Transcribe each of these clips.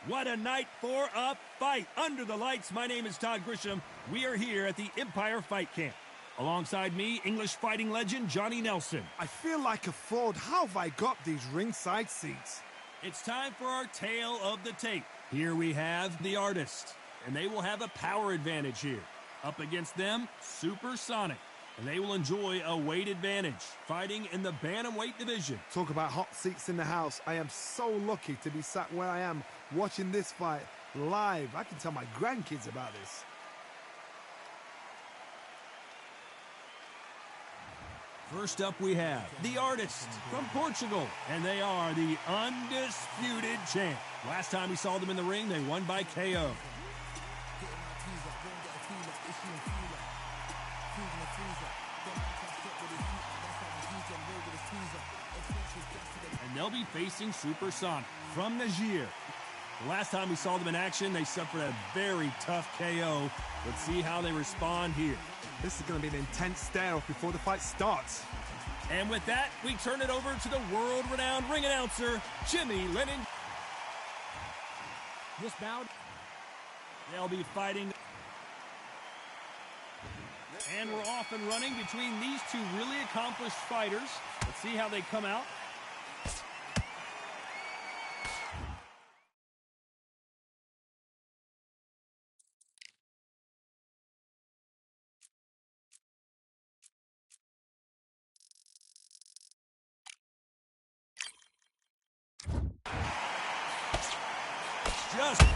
What a night for a fight. Under the lights, my name is Todd Grisham. We are here at the Empire Fight Camp. Alongside me, English fighting legend Johnny Nelson. I feel like a fraud. How have I got these ringside seats? It's time for our tale of the tape. Here we have the artist, and they will have a power advantage here. Up against them, Supersonic, and they will enjoy a weight advantage, fighting in the bantamweight division. Talk about hot seats in the house. I am so lucky to be sat where I am, watching this fight live. I can tell my grandkids about this. First up we have the artist from Portugal, and they are the Undisputed champ. Last time we saw them in the ring, they won by KO. And they'll be facing Supersonic from Niger. The last time we saw them in action, they suffered a very tough KO. Let's see how they respond here. This is going to be an intense stare-off before the fight starts. And with that, we turn it over to the world-renowned ring announcer, Jimmy Lennon. This bout, they'll be fighting. And we're off and running between these two really accomplished fighters. Let's see how they come out.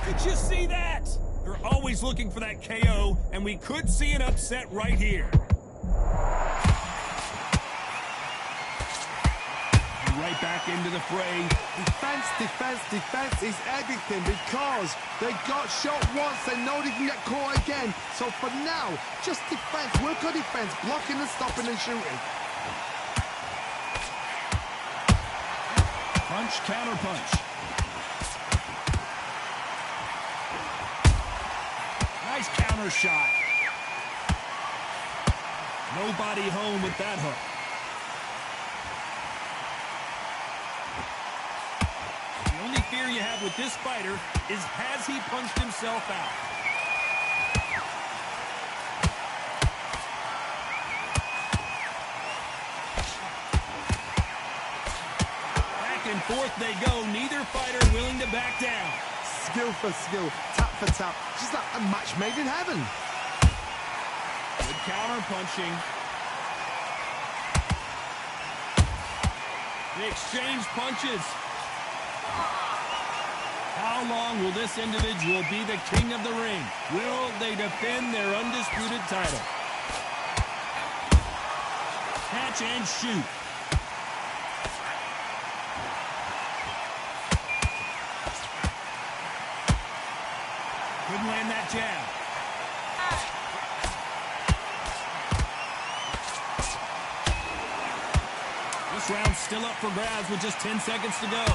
Did you see that? They're always looking for that KO, and we could see an upset right here. Right back into the fray. Defense, defense, defense is everything because they got shot once. They know they can get caught again. So for now, just defense. Work on defense, blocking and stopping and shooting. Punch, counter punch. Nice counter shot. Nobody home with that hook. The only fear you have with this fighter is, has he punched himself out? Back and forth they go. Neither fighter willing to back down. Skill for skill, tap for tap, just like a match made in heaven. Good counter punching. They exchange punches. How long will this individual be the king of the ring? Will they defend their undisputed title? Catch and shoot. Couldn't land that jab. This round's still up for grabs with just 10 seconds to go.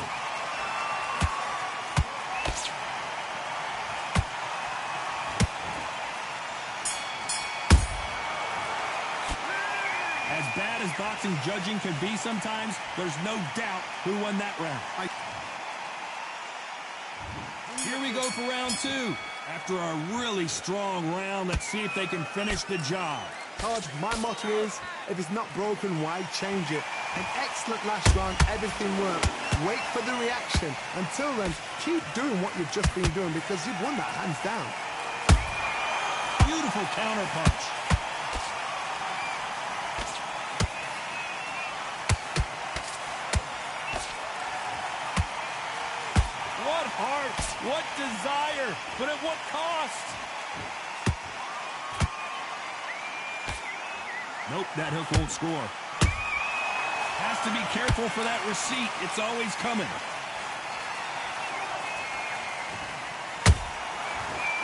As bad as boxing judging could be sometimes, there's no doubt who won that round. Here we go for round two. After a really strong round, let's see if they can finish the job. Todd, my motto is, if it's not broken, why change it? An excellent last round, everything worked. Wait for the reaction. Until then, keep doing what you've just been doing because you've won that hands down. Beautiful counter punch. What heart, what desire, but at what cost? Nope, that hook won't score. Has to be careful for that receipt. It's always coming.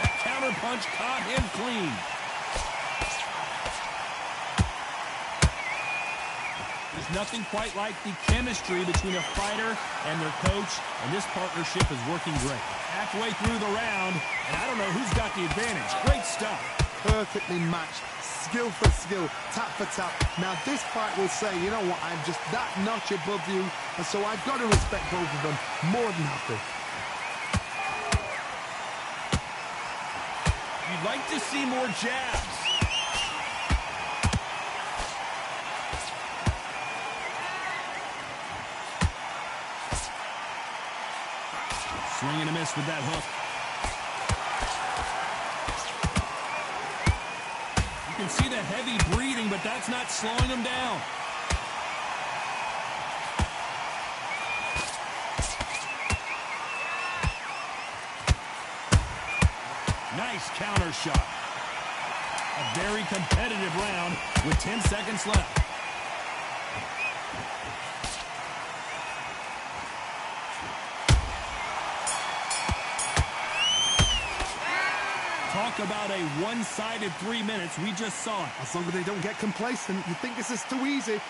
That counter punch caught him clean. There's nothing quite like the chemistry between a fighter and their coach, and this partnership is working great. Halfway through the round, and I don't know who's got the advantage. Great stuff. Perfectly matched. Skill for skill, tap for tap. Now this fight will say, you know what, I'm just that notch above you, and so I've got to respect both of them more than happy. You'd like to see more jabs. Swing and a miss with that hook. You can see the heavy breathing, but that's not slowing him down. Nice counter shot. A very competitive round with 10 seconds left. Talk about a one-sided 3 minutes. We just saw it. As long as they don't get complacent, you think this is too easy.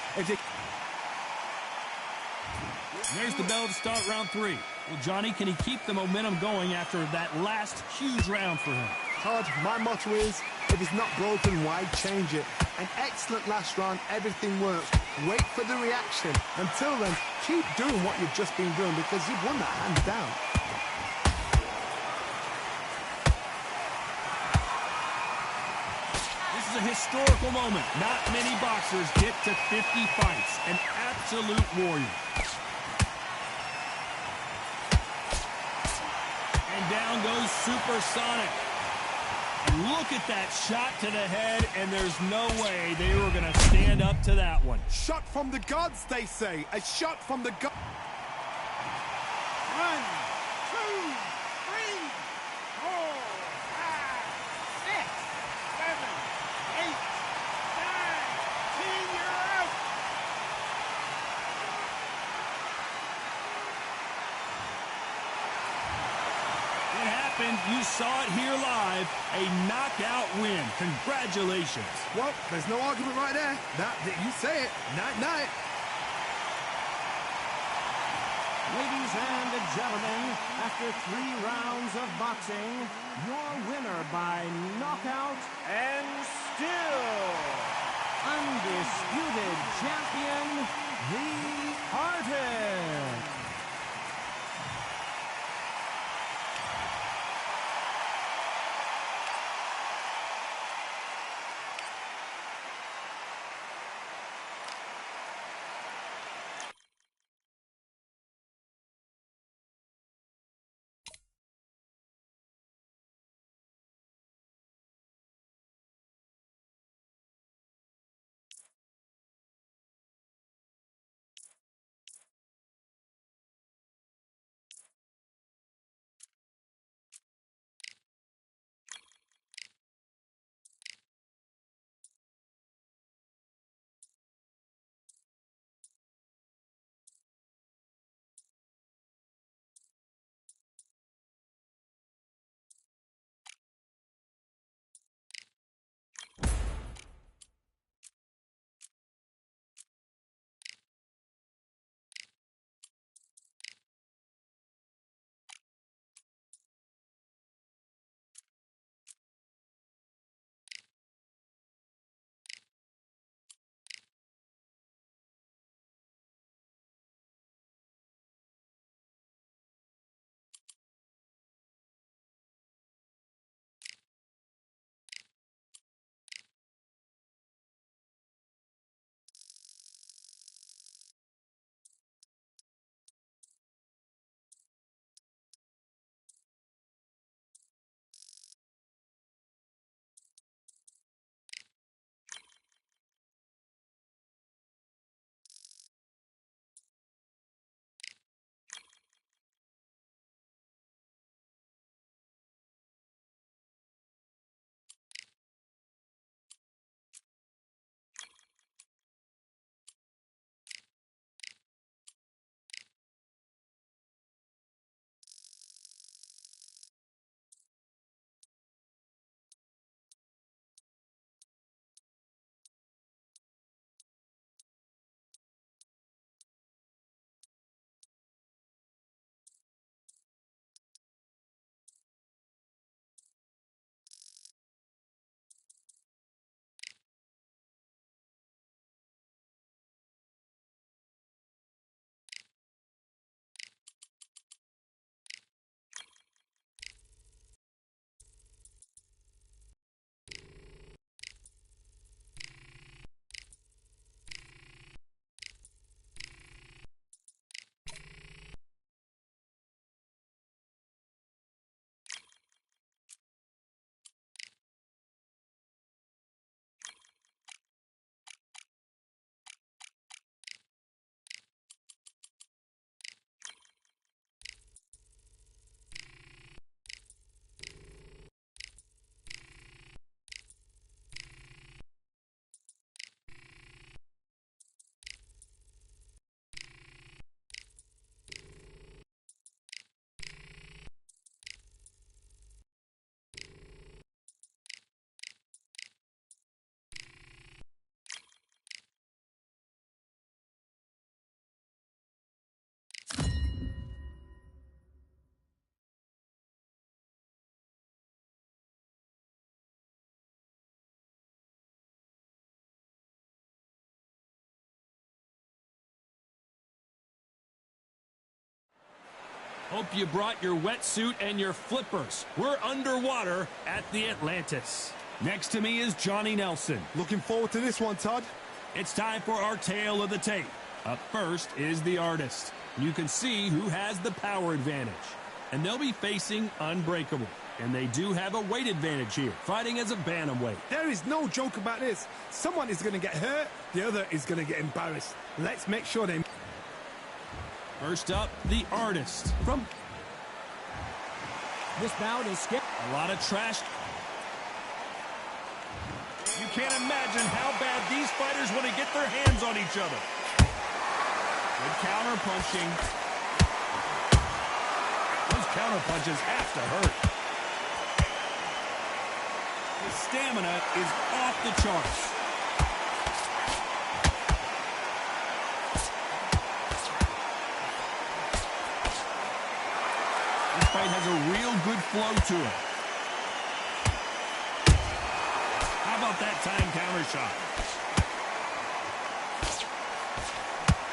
There's the bell to start round 3. Well, Johnny, can he keep the momentum going after that last huge round for him? Todd, my motto is, if it's not broken, why change it? An excellent last round, everything works. Wait for the reaction. Until then, keep doing what you've just been doing because you've won that hands down. This is a historical moment. Not many boxers get to 50 fights. An absolute warrior. And down goes Supersonic. And look at that shot to the head, and there's no way they were going to stand up to that one. Shot from the gods, they say. A shot from the gods. 1, 2, 3, 4, 5, 6, 7, 8, 9, 10. You're out. It happened. You saw it here live. A knockout win. Congratulations. Well, there's no argument right there. You say it. Night-night. Ladies and gentlemen, after 3 rounds of boxing, your winner by knockout and still undisputed champion, the Artist. Hope you brought your wetsuit and your flippers. We're underwater at the Atlantis. Next to me is Johnny Nelson. Looking forward to this one, Todd. It's time for our tale of the tape. Up first is the artist. You can see who has the power advantage. And they'll be facing Unbreakable. And they do have a weight advantage here, fighting as a bantamweight. There is no joke about this. Someone is going to get hurt, the other is going to get embarrassed. Let's make sure they... First up, the artist. From This bout is skipped. a lot of trash. You can't imagine how bad these fighters want to get their hands on each other. Good counter punching. Those counter punches have to hurt. His stamina is off the charts. This fight has a real good flow to it. How about that time counter shot?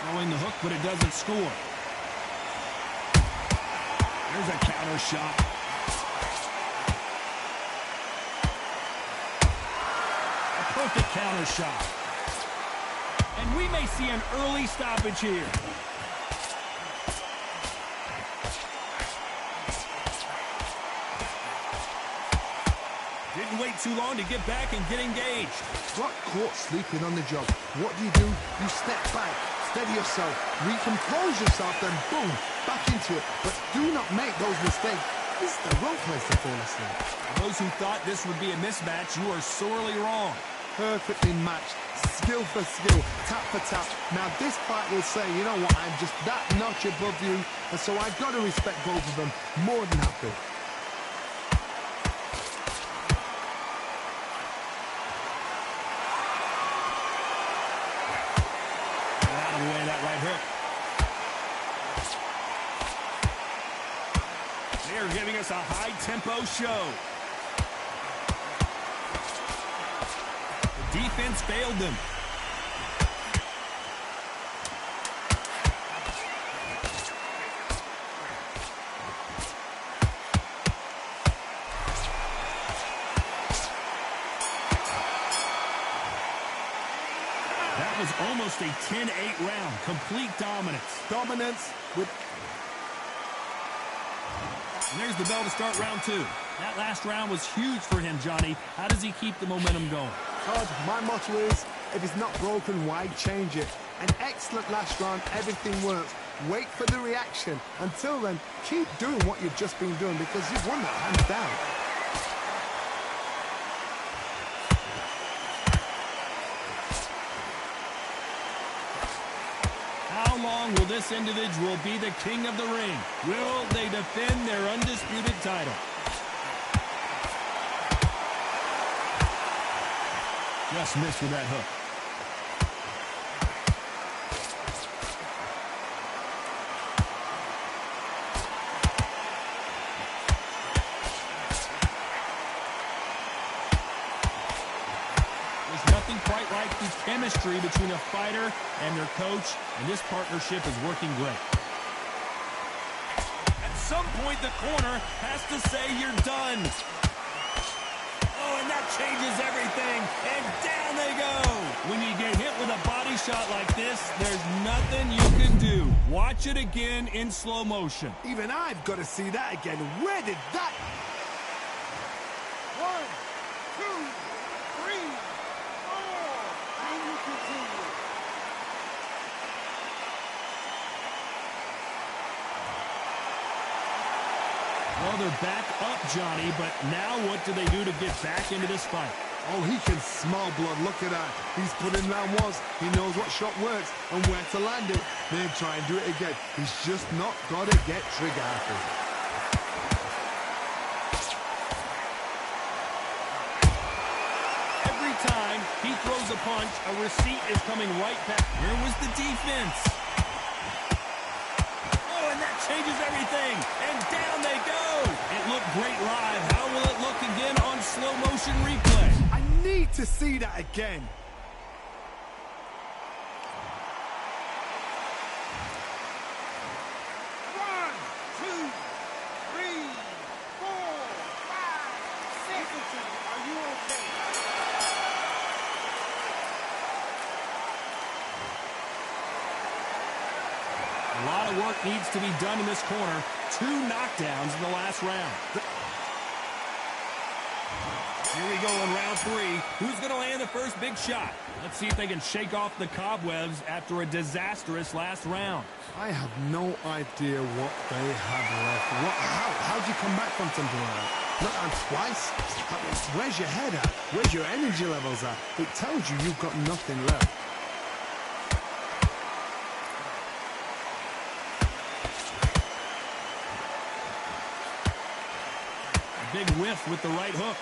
Throwing the hook, but it doesn't score. There's a counter shot. A perfect counter shot. And we may see an early stoppage here. Didn't wait too long to get back and get engaged. Got caught sleeping on the job. What do? You step back, steady yourself, recompose yourself, then boom, back into it. But do not make those mistakes. This is the wrong place to fall asleep. Those who thought this would be a mismatch, you are sorely wrong. Perfectly matched, skill for skill, tap for tap. Now this fight will say, you know what, I'm just that notch above you, and so I've got to respect both of them more than happy. They're giving us a high-tempo show. The defense failed them. That was almost a 10-8 round. Complete dominance. Dominance with... And there's the bell to start round two. That last round was huge for him, Johnny. How does he keep the momentum going? Todd, my motto is, if it's not broken, why change it? An excellent last round, everything works. Wait for the reaction. Until then, keep doing what you've just been doing because you've won that hands down. How long will this individual be the king of the ring? Will they defend their undisputed title? Just missed with that hook. There's nothing quite like the chemistry between a fighter and their coach, and this partnership is working great. At some point, the corner has to say you're done. Oh, and that changes everything, and down they go. When you get hit with a body shot like this, there's nothing you can do. Watch it again in slow motion. Even I've got to see that again. Where did that... 1, 2, 3, 4, and you continue. Well, they're back up, Johnny, but now what do they do to get back into this fight? Oh, he can smell blood. Look at that. He's put in round once. He knows what shot works and where to land it. Then try and do it again. He's just not got to get trigger happy. Every time he throws a punch, a receipt is coming right back. Here was the defense. Oh, and that changes everything. And down they go. It looked great live. How will it look again on slow motion replay? I need to see that again. One, two, A lot of work needs to be done in this corner. 2 knockdowns in the last round. Here we go in round 3. Who's going to land the first big shot? Let's see if they can shake off the cobwebs after a disastrous last round. I have no idea what they have left. How do you come back from something like that? Not down twice? Where's your head at? Where's your energy levels at? It tells you you've got nothing left. A big whiff with the right hook.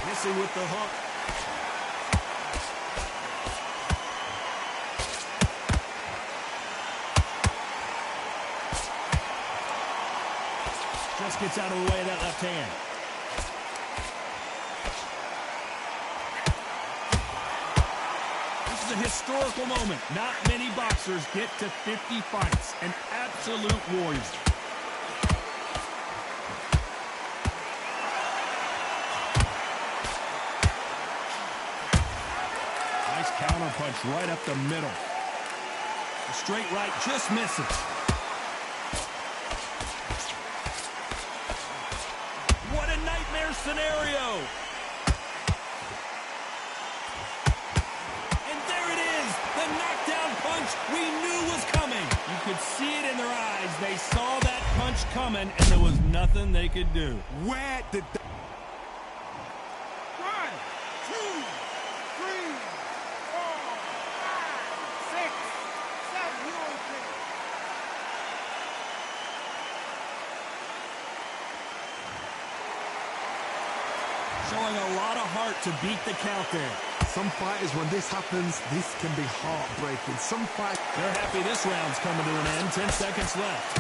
Missing with the hook. Just gets out of the way of that left hand. This is a historical moment. Not many boxers get to 50 fights. An absolute warrior. Nice counter punch right up the middle. The straight right just misses. What a nightmare scenario. And there it is, the knockdown punch we knew was coming. You could see it in their eyes. They saw that punch coming, and there was nothing they could do. Where did that... 1, 2, 3, 4, 5, 6, 7. You okay? Showing a lot of heart to beat the count there. Some fighters, when this happens, this can be heartbreaking. Some fighters... They're happy this round's coming to an end. 10 seconds left.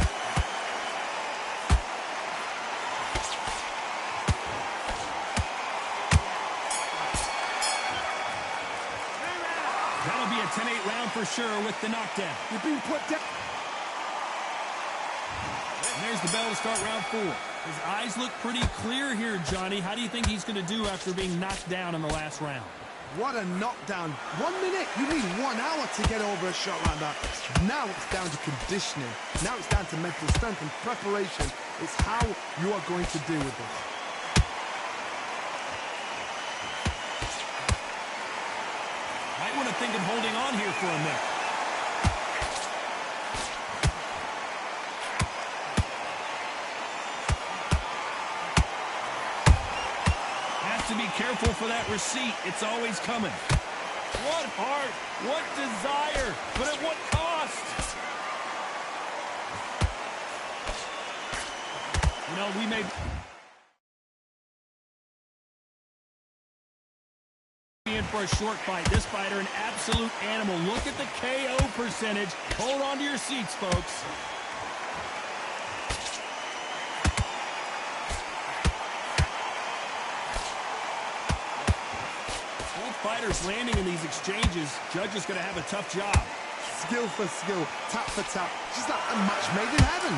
That'll be a 10-8 round for sure with the knockdown. You're being put down. And there's the bell to start round 4. His eyes look pretty clear here, Johnny. How do you think he's going to do after being knocked down in the last round? What a knockdown. 1 minute. You need 1 hour to get over a shot like that. Now it's down to conditioning. Now it's down to mental strength and preparation. It's how you are going to deal with this. Might want to think of holding on here for a minute. To be careful for that receipt. It's always coming. What heart, what desire, but at what cost? You know, we may be in for a short fight. This fighter, an absolute animal. Look at the KO percentage. Hold on to your seats, folks. Fighters landing in these exchanges. Judge is going to have a tough job. Skill for skill, tap for tap. Just like a match made in heaven.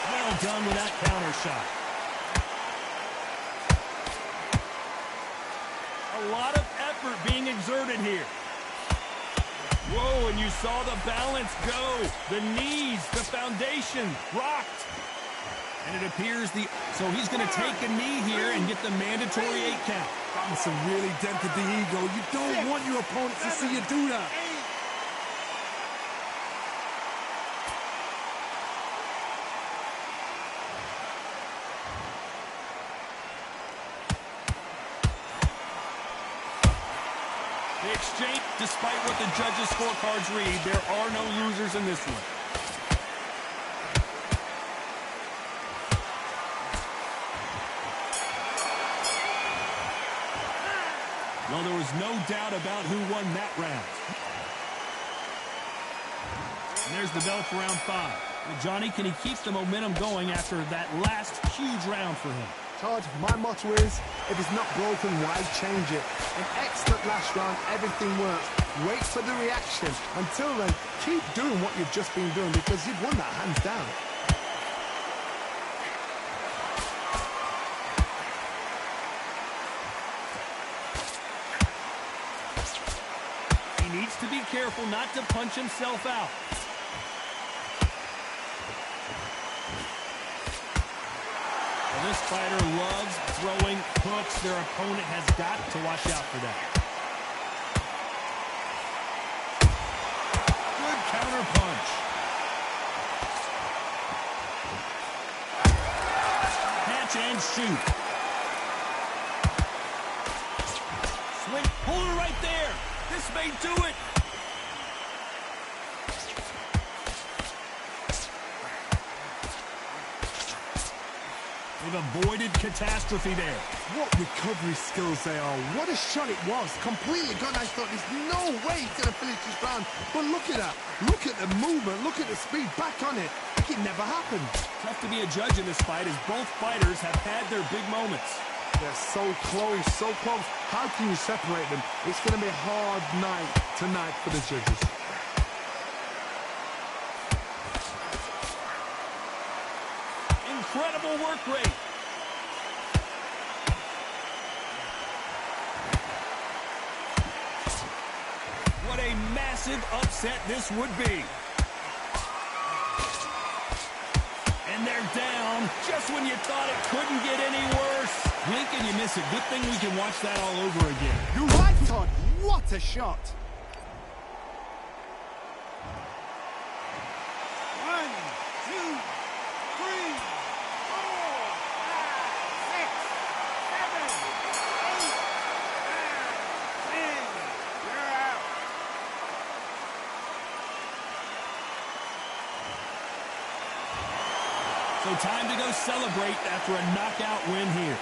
Well done with that counter shot. A lot of effort being exerted here. Whoa, and you saw the balance go. The knees, the foundation, rocked. And it appears so he's going to take a knee here and get the mandatory 8 count. That must have really dented the ego. You don't want your opponent to see you do that. The exchange, despite what the judges' scorecards read, there are no losers in this one. Well, there was no doubt about who won that round. And there's the bell for round 5. Well, Johnny, can he keep the momentum going after that last huge round for him? Todd, my motto is, if it's not broken, why change it? An excellent last round, everything works. Wait for the reaction. Until then, keep doing what you've just been doing because you've won that hands down. needs to be careful not to punch himself out. Well, this fighter loves throwing hooks. Their opponent has got to watch out for that. Good counter punch. Catch and shoot. Swing, hold her right there. This may do it. They've avoided catastrophe there. What recovery skills they are. What a shot it was. Completely gone. I thought there's no way he's going to finish this round. But look at that. Look at the movement. Look at the speed. Back on it. Like it never happened. Tough to be a judge in this fight as both fighters have had their big moments. They're so close, so close. How can you separate them? It's going to be a hard night tonight for the judges. Incredible work rate. What a massive upset this would be. And they're down just when you thought it couldn't get any worse. Blink and you miss it. Good thing we can watch that all over again. You're right, Todd. What a shot. 1, 2, 3, 4, 5, 6, 7, 8, 9, 10. You're out. So time to go celebrate after a knockout win here.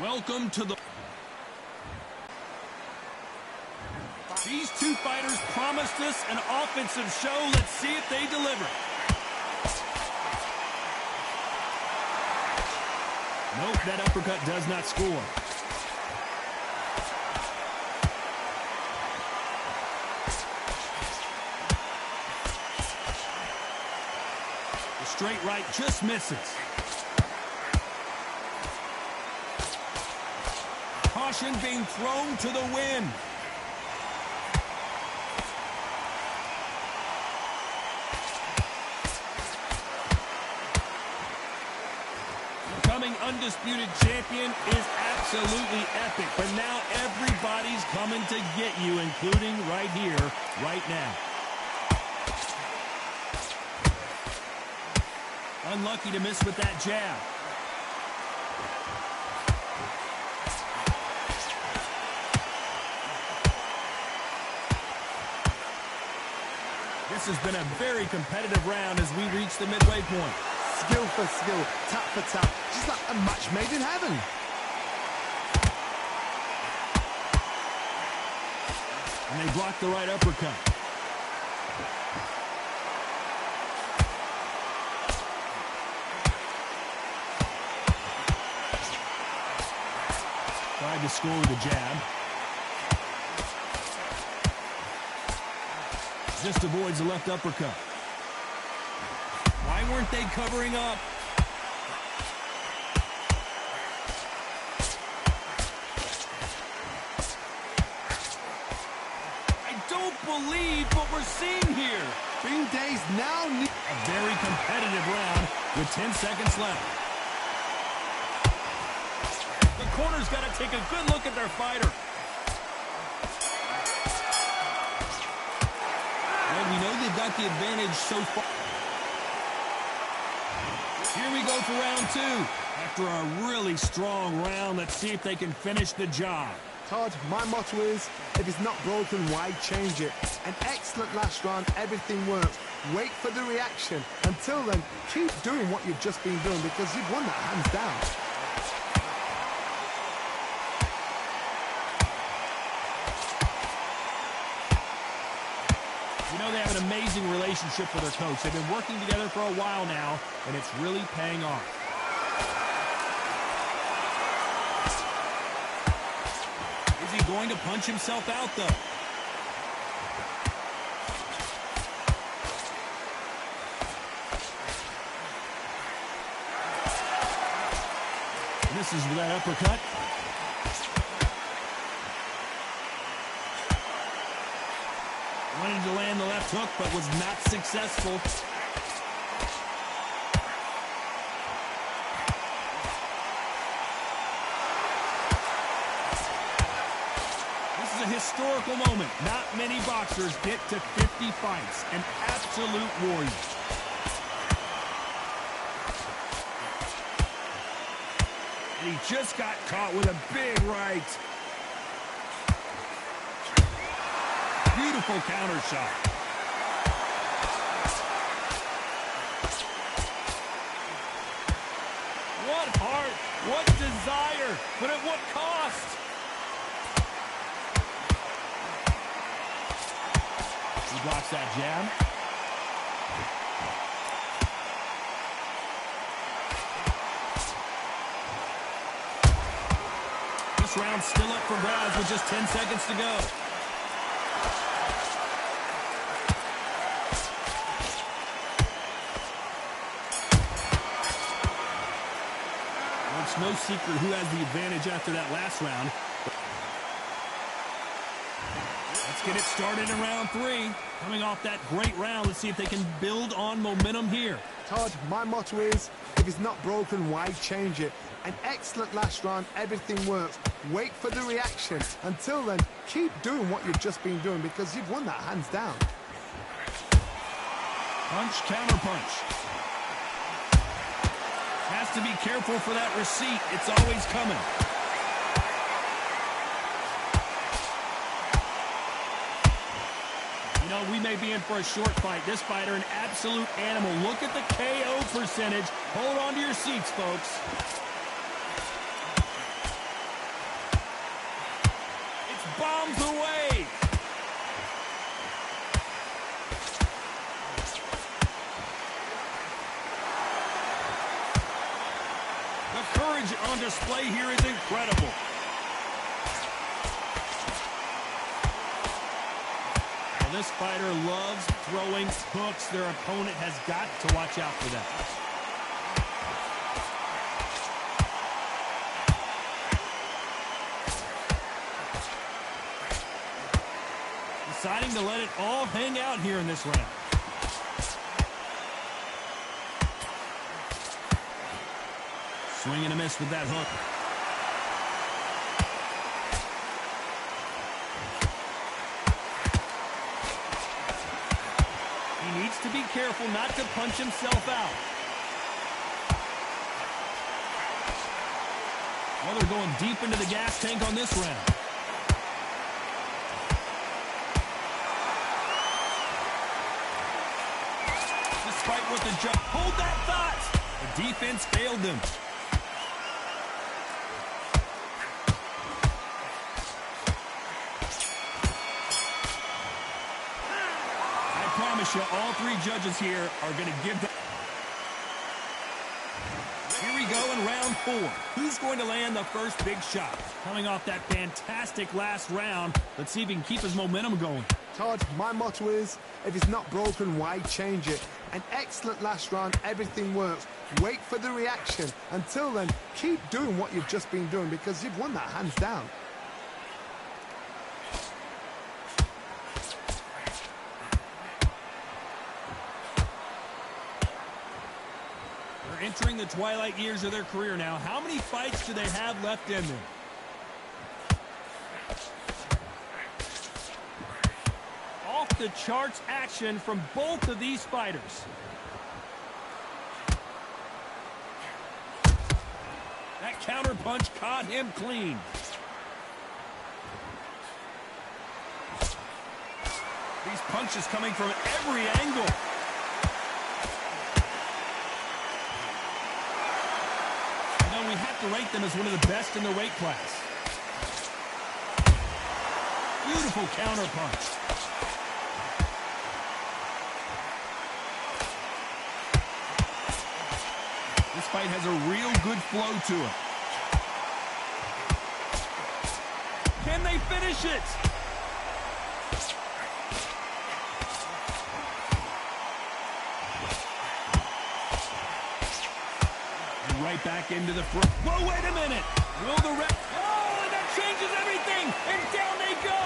Welcome to the... These two fighters promised us an offensive show. Let's see if they deliver. Nope, that uppercut does not score. The straight right just misses. Caution being thrown to the wind. Becoming undisputed champion is absolutely epic, but now everybody's coming to get you, including right here, right now. Unlucky to miss with that jab. This has been a very competitive round as we reach the midway point. Skill for skill, tap for tap, just like a match made in heaven. And they block the right uppercut. Tried to score with a jab. Just avoids the left uppercut. Why weren't they covering up? I don't believe what we're seeing here. Bing Days now need A very competitive round with 10 seconds left. The corner's got to take a good look at their fighter. Well, we know they've got the advantage so far. Here we go for round two. After a really strong round, let's see if they can finish the job. Todd, my motto is, if it's not broken, why change it? An excellent last round, everything works. Wait for the reaction. Until then, keep doing what you've just been doing because you've won that hands down. You know, they have an amazing relationship with their coach. They've been working together for a while now, and it's really paying off. Is he going to punch himself out, though? Misses with that uppercut. Wanted to land the left hook, but was not successful. This is a historical moment. Not many boxers get to 50 fights. An absolute warrior. And he just got caught with a big right. Beautiful counter shot. What heart, what desire, but at what cost? He blocks that jab. This round's still up for grabs with just 10 seconds to go. It's no secret who has the advantage after that last round. Let's get it started in round three. Coming off that great round, let's see if they can build on momentum here. Todd, my motto is, if it's not broken, why change it? An excellent last round, everything works. Wait for the reaction. Until then, keep doing what you've just been doing because you've won that hands down. Punch, counter punch. Has to be careful for that receipt. It's always coming. You know, we may be in for a short fight. This fighter, an absolute animal. Look at the KO percentage. Hold on to your seats, folks. comes their way. The courage on display here is incredible. Well, this fighter loves throwing hooks. Their opponent has got to watch out for that. Deciding to let it all hang out here in this round. Swing and a miss with that hook. He needs to be careful not to punch himself out. Well, they're going deep into the gas tank on this round. Despite what the judge... Hold that thought! The defense failed them. I promise you, all three judges here are going to give the... Here we go in round 4. Who's going to land the first big shot? Coming off that fantastic last round, let's see if he can keep his momentum going. Todd, my motto is, if it's not broken, why change it? An excellent last round, everything works. Wait for the reaction. Until then, keep doing what you've just been doing because you've won that hands down. They're entering the twilight years of their career now. How many fights do they have left in them? Off the charts action from both of these fighters. That counter punch caught him clean. These punches coming from every angle. We have to rate them as one of the best in their weight class. Beautiful counter punch. This fight has a real good flow to it. Can they finish it? Right back into the front. Whoa, wait a minute. Will the ref... Oh, and that changes everything. And down they go.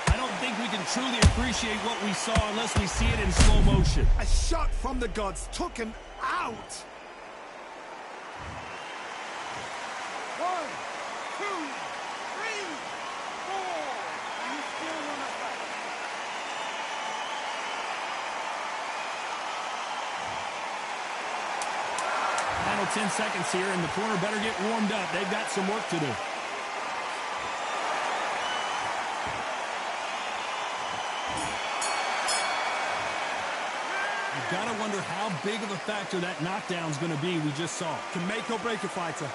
I don't think we can truly appreciate what we saw unless we see it in slow motion. A shot from the gods took him out. 1, 2, 3, 4. And you still want to fight. Final 10 seconds here, and the corner better get warmed up. They've got some work to do. You've got to wonder how big of a factor that knockdown's going to be we just saw. Can make or break a fighter.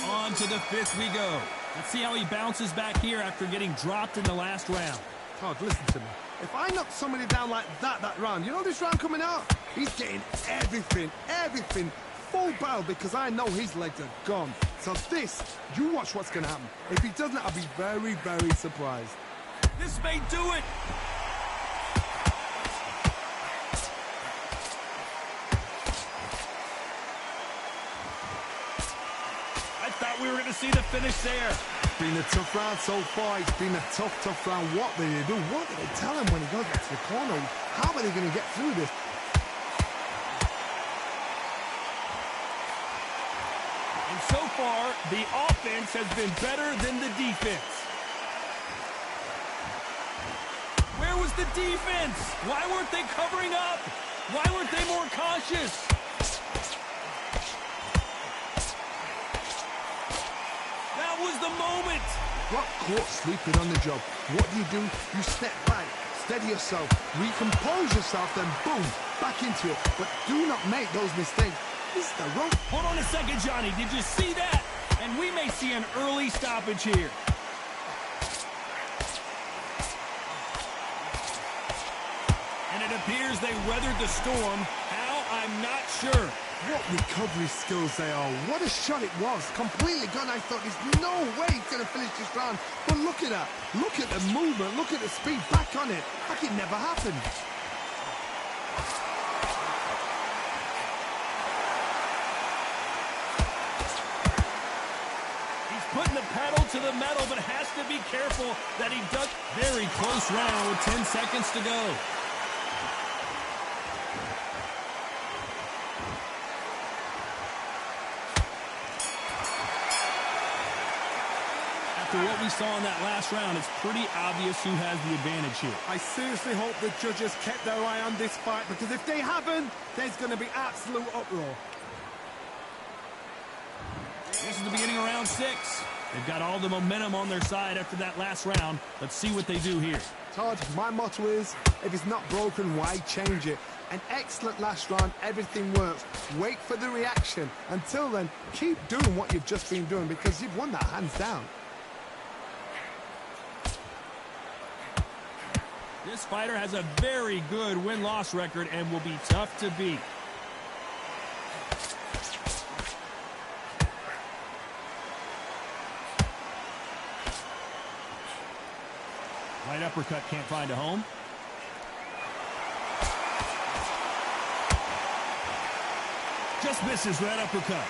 On to the 5th we go. Let's see how he bounces back here after getting dropped in the last round. Todd, listen to me. If I knock somebody down like that round, you know this round coming out? He's getting everything, full barrel because I know his legs are gone. So this, you watch what's going to happen. If he doesn't, I'll be very, very surprised. This may do it. I thought we were going to see the finish there. Been a tough round so far. It's been a tough round. What did they do? What did they tell him when he goes back to the corner? How are they going to get through this? And so far, the offense has been better than the defense. Where was the defense? Why weren't they covering up? Why weren't they more cautious? That was the moment. Got caught sleeping on the job. What do? You step back, steady yourself, recompose yourself, then boom, back into it. But do not make those mistakes. This is the wrong... Hold on a second, Johnny. Did you see that? And we may see an early stoppage here. And it appears they weathered the storm. How? I'm not sure. What recovery skills they are. What a shot it was. Completely gone. I thought there's no way he's going to finish this round. But look at that. Look at the movement. Look at the speed. Back on it. Like it never happened. He's putting the pedal to the metal, but has to be careful that he does. Very close round with 10 seconds to go. After what we saw in that last round, it's pretty obvious who has the advantage here. I seriously hope the judges kept their eye on this fight, because if they haven't, there's going to be absolute uproar. This is the beginning of round 6. They've got all the momentum on their side after that last round. Let's see what they do here. Todd, my motto is, if it's not broken, why change it? An excellent last round, everything works. Wait for the reaction. Until then, keep doing what you've just been doing, because you've won that hands down. This fighter has a very good win-loss record and will be tough to beat. Right uppercut can't find a home. Just misses that uppercut.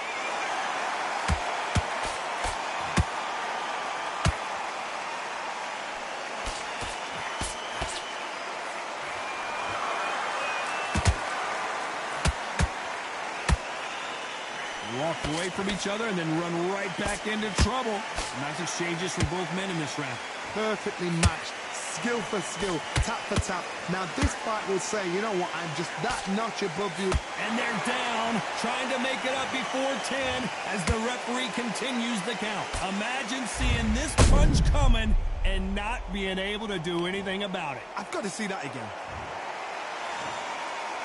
Walk away from each other and then run right back into trouble. Nice exchanges from both men in this round. Perfectly matched, skill for skill, tap for tap. Now this fight will say, you know what, I'm just that notch above you. And they're down, trying to make it up before 10 as the referee continues the count. Imagine seeing this punch coming and not being able to do anything about it. I've got to see that again.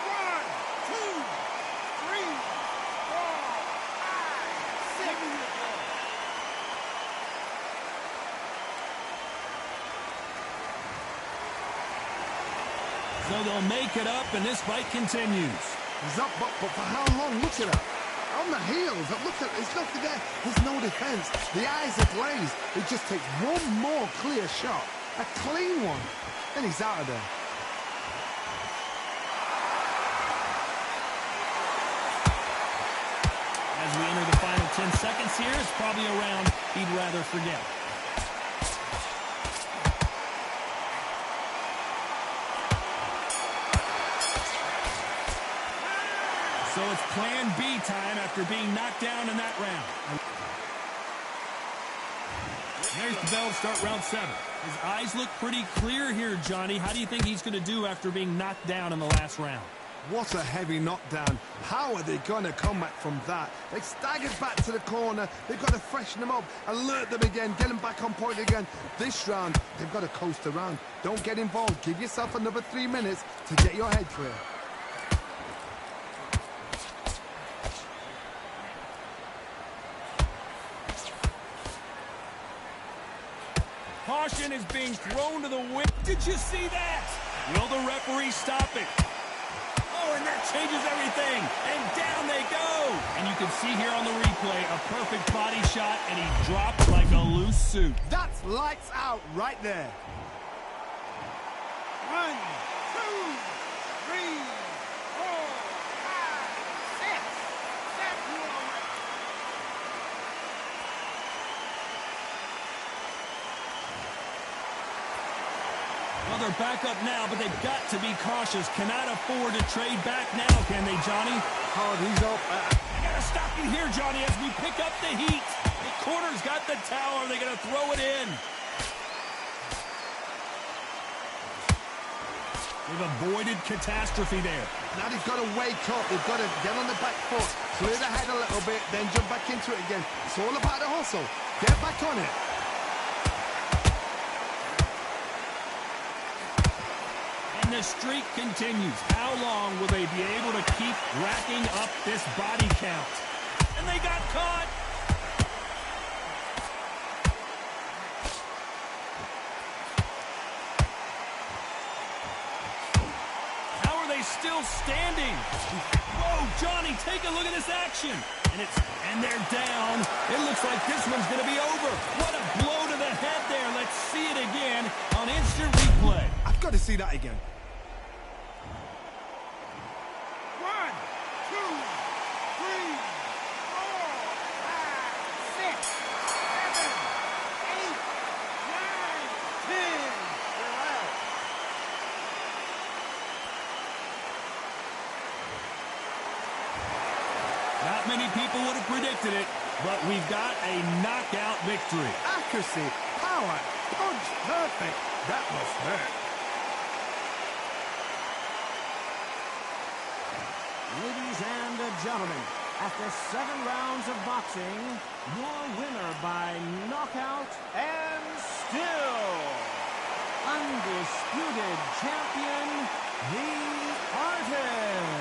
1, 2, 3, 4, 5, 6. So they'll make it up, and this fight continues. He's up, but for how long? Look at that. On the heels. Look at, there's nothing there. There's no defense. The eyes are glazed. It just takes one more clear shot. A clean one. Then he's out of there. As we enter the final 10 seconds here, it's probably a round he'd rather forget. So it's plan B time after being knocked down in that round. There's the bell to start round 7. His eyes look pretty clear here, Johnny. How do you think he's going to do after being knocked down in the last round? What a heavy knockdown. How are they going to come back from that? They staggered back to the corner. They've got to freshen them up, alert them again, get them back on point again. This round, they've got to coast around. Don't get involved. Give yourself another 3 minutes to get your head clear. Caution is being thrown to the wind. Did you see that? Will the referee stop it? Oh, and that changes everything. And down they go. And you can see here on the replay a perfect body shot, and he dropped like a loose suit. That's lights out right there. 1, 2, 3, 4, 5, 6. That's you all right. Well, they're back up now, but they've got to be cautious. Cannot afford to trade back now, can they, Johnny? Oh, he's up. I got to stop you here, Johnny, as we pick up the heat. The corner's got the towel. Are they going to throw it in? They've avoided catastrophe there. Now they've got to wake up. They've got to get on the back foot, clear the head a little bit, then jump back into it again. It's all about the hustle. Get back on it. And the streak continues. How long will they be able to to keep racking up this body count. And they got caught. How are they still standing? Whoa, Johnny, take a look at this action. And they're down. It looks like this one's going to be over. What a blow to the head there. Let's see it again on instant replay. I've got to see that again. 1, 2, 3, 4, 5, 6, 7, 8, 9, 10. They're out. Not many people would have predicted it, but we've got a knockout victory. Accuracy, power, punch, perfect. That must hurt. Ladies and gentlemen, after 7 rounds of boxing, your winner by knockout and still undisputed champion, the Artist.